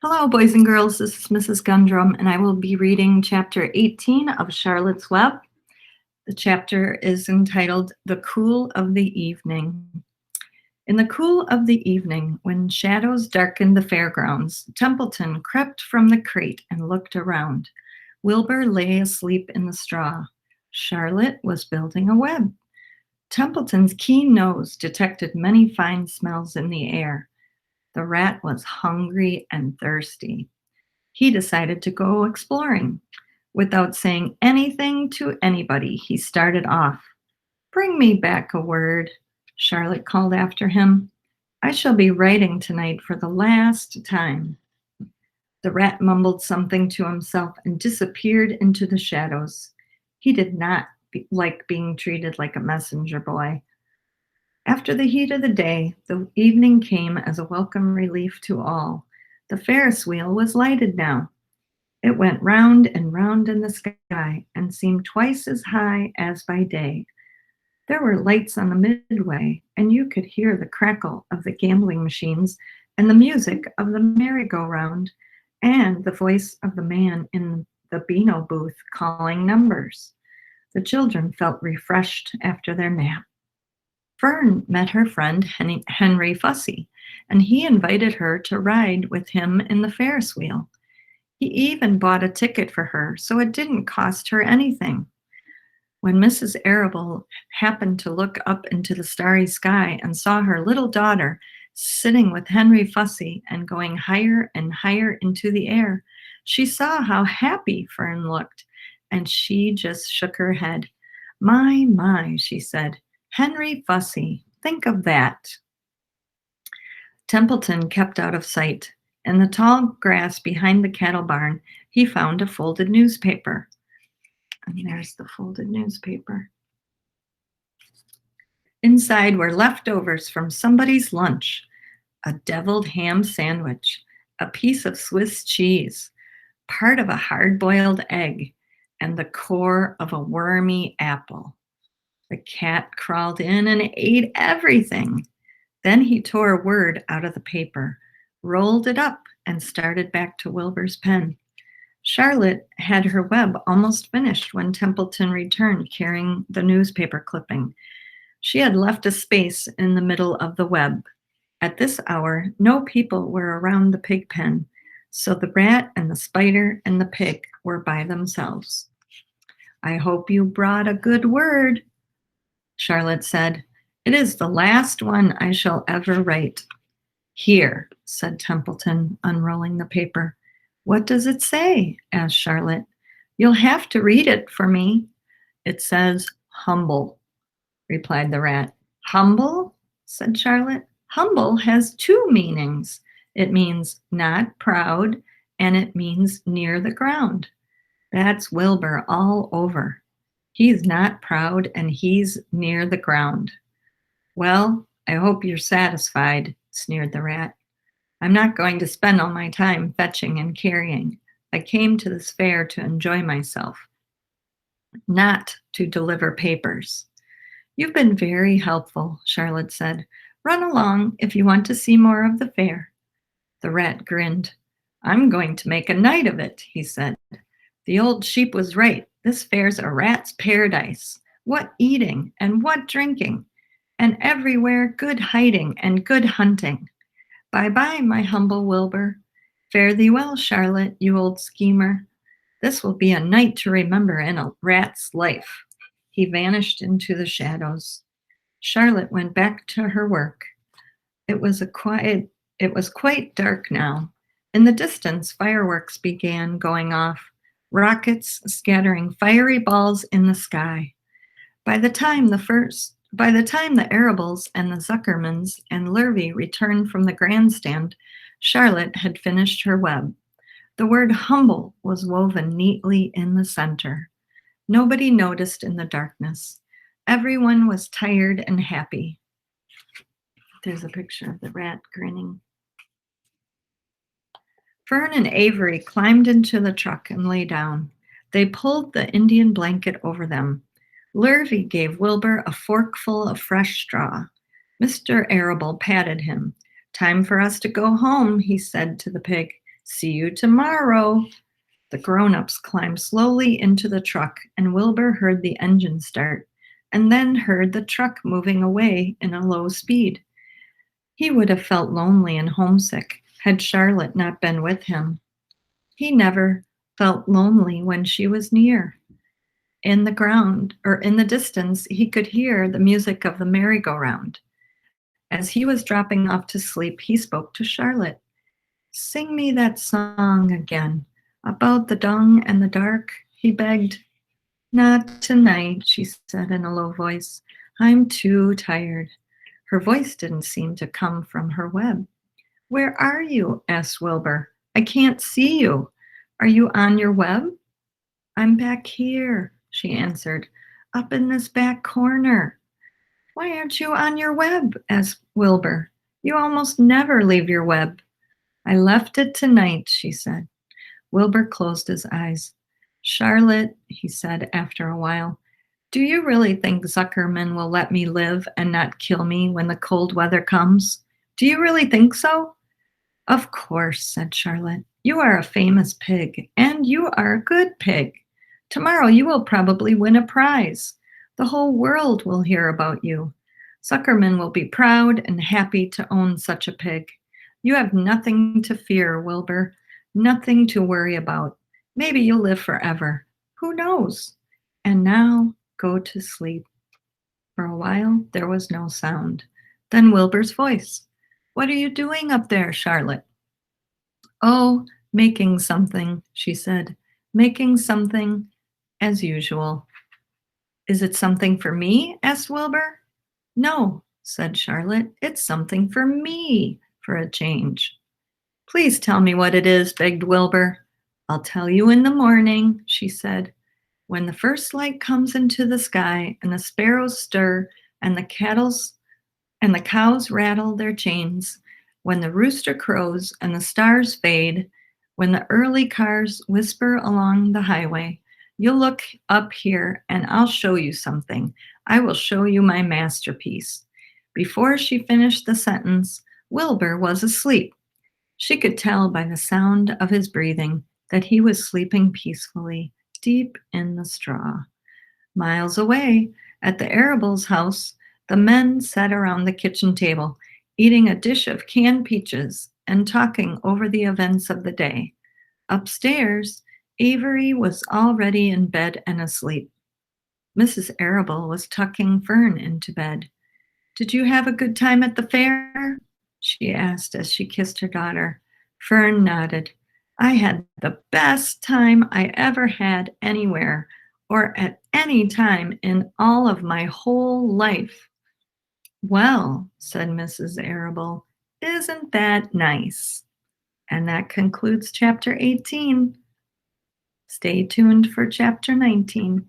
Hello, boys and girls. This is Mrs. Gundrum, and I will be reading Chapter 18 of Charlotte's Web. The chapter is entitled The Cool of the Evening. In the cool of the evening, when shadows darkened the fairgrounds, Templeton crept from the crate and looked around. Wilbur lay asleep in the straw. Charlotte was building a web. Templeton's keen nose detected many fine smells in the air. The rat was hungry and thirsty. He decided to go exploring. Without saying anything to anybody, he started off. "Bring me back a word," Charlotte called after him. "I shall be writing tonight for the last time." The rat mumbled something to himself and disappeared into the shadows. He did not like being treated like a messenger boy. After the heat of the day, the evening came as a welcome relief to all. The Ferris wheel was lighted now. It went round and round in the sky and seemed twice as high as by day. There were lights on the midway, and you could hear the crackle of the gambling machines and the music of the merry-go-round and the voice of the man in the Beano booth calling numbers. The children felt refreshed after their nap. Fern met her friend Henry Fussy, and he invited her to ride with him in the Ferris wheel. He even bought a ticket for her, so it didn't cost her anything. When Mrs. Arable happened to look up into the starry sky and saw her little daughter sitting with Henry Fussy and going higher and higher into the air, she saw how happy Fern looked, and she just shook her head. My, she said. "Henry Fussy, think of that." Templeton kept out of sight. In the tall grass behind the cattle barn, he found a folded newspaper. And there's the folded newspaper. Inside were leftovers from somebody's lunch: a deviled ham sandwich, a piece of Swiss cheese, part of a hard-boiled egg, and the core of a wormy apple. The cat crawled in and ate everything. Then he tore a word out of the paper, rolled it up, and started back to Wilbur's pen. Charlotte had her web almost finished when Templeton returned carrying the newspaper clipping. She had left a space in the middle of the web. At this hour, no people were around the pig pen, so the rat and the spider and the pig were by themselves. "I hope you brought a good word," Charlotte said. "It is the last one I shall ever write." "Here," said Templeton, unrolling the paper. "What does it say?" asked Charlotte. "You'll have to read it for me." "It says humble," replied the rat. "Humble?" said Charlotte. "Humble has two meanings. It means not proud, and it means near the ground. That's Wilbur all over. He's not proud, and he's near the ground." "Well, I hope you're satisfied," sneered the rat. "I'm not going to spend all my time fetching and carrying. I came to this fair to enjoy myself, not to deliver papers." "You've been very helpful," Charlotte said. "Run along if you want to see more of the fair." The rat grinned. "I'm going to make a night of it," he said. "The old sheep was right. This fair's a rat's paradise. What eating and what drinking, and everywhere good hiding and good hunting. Bye-bye, my humble Wilbur. Fare thee well, Charlotte, you old schemer. This will be a night to remember in a rat's life." He vanished into the shadows. Charlotte went back to her work. It was quite dark now. In the distance, fireworks began going off, rockets scattering fiery balls in the sky. By the time the Arables and the Zuckermans and Lurvy returned from the grandstand, Charlotte had finished her web. The word humble was woven neatly in the center. Nobody noticed in the darkness. Everyone was tired and happy. There's a picture of the rat grinning. Fern and Avery climbed into the truck and lay down. They pulled the Indian blanket over them. Lurvy gave Wilbur a forkful of fresh straw. Mr. Arable patted him. "Time for us to go home," he said to the pig. See you tomorrow. The grown-ups climbed slowly into the truck, and Wilbur heard the engine start, and then heard the truck moving away in a low speed. He would have felt lonely and homesick had Charlotte not been with him. He never felt lonely when she was near. In the distance, he could hear the music of the merry-go-round. As he was dropping off to sleep, he spoke to Charlotte. Sing me that song again, about the dung and the dark, he begged. Not tonight, she said in a low voice. I'm too tired. Her voice didn't seem to come from her web. Where are you? Asked Wilbur. I can't see you. Are you on your web? I'm back here, she answered, up in this back corner. Why aren't you on your web? Asked Wilbur. You almost never leave your web. I left it tonight, she said. Wilbur closed his eyes. Charlotte, he said after a while, do you really think Zuckerman will let me live and not kill me when the cold weather comes? Do you really think so? Of course, said Charlotte. You are a famous pig, and you are a good pig. Tomorrow you will probably win a prize. The whole world will hear about you. Zuckerman will be proud and happy to own such a pig. You have nothing to fear, Wilbur, nothing to worry about. Maybe you'll live forever. Who knows? And now go to sleep. For a while, there was no sound. Then Wilbur's voice. What are you doing up there, Charlotte? Oh, making something, she said. Making something as usual. Is it something for me? Asked Wilbur. No, said Charlotte. It's something for me, for a change. Please tell me what it is, begged Wilbur. I'll tell you in the morning, she said. When the first light comes into the sky and the sparrows stir and the cows rattle their chains, when the rooster crows and the stars fade, when the early cars whisper along the highway, you'll look up here and I'll show you something. I will show you my masterpiece. Before she finished the sentence, Wilbur was asleep. She could tell by the sound of his breathing that he was sleeping peacefully, deep in the straw. Miles away, at the Arables' house, the men sat around the kitchen table, eating a dish of canned peaches and talking over the events of the day. Upstairs, Avery was already in bed and asleep. Mrs. Arable was tucking Fern into bed. Did you have a good time at the fair? She asked as she kissed her daughter. Fern nodded. I had the best time I ever had anywhere or at any time in all of my whole life. Well, said Mrs. Arable, isn't that nice? And that concludes chapter 18. Stay tuned for chapter 19.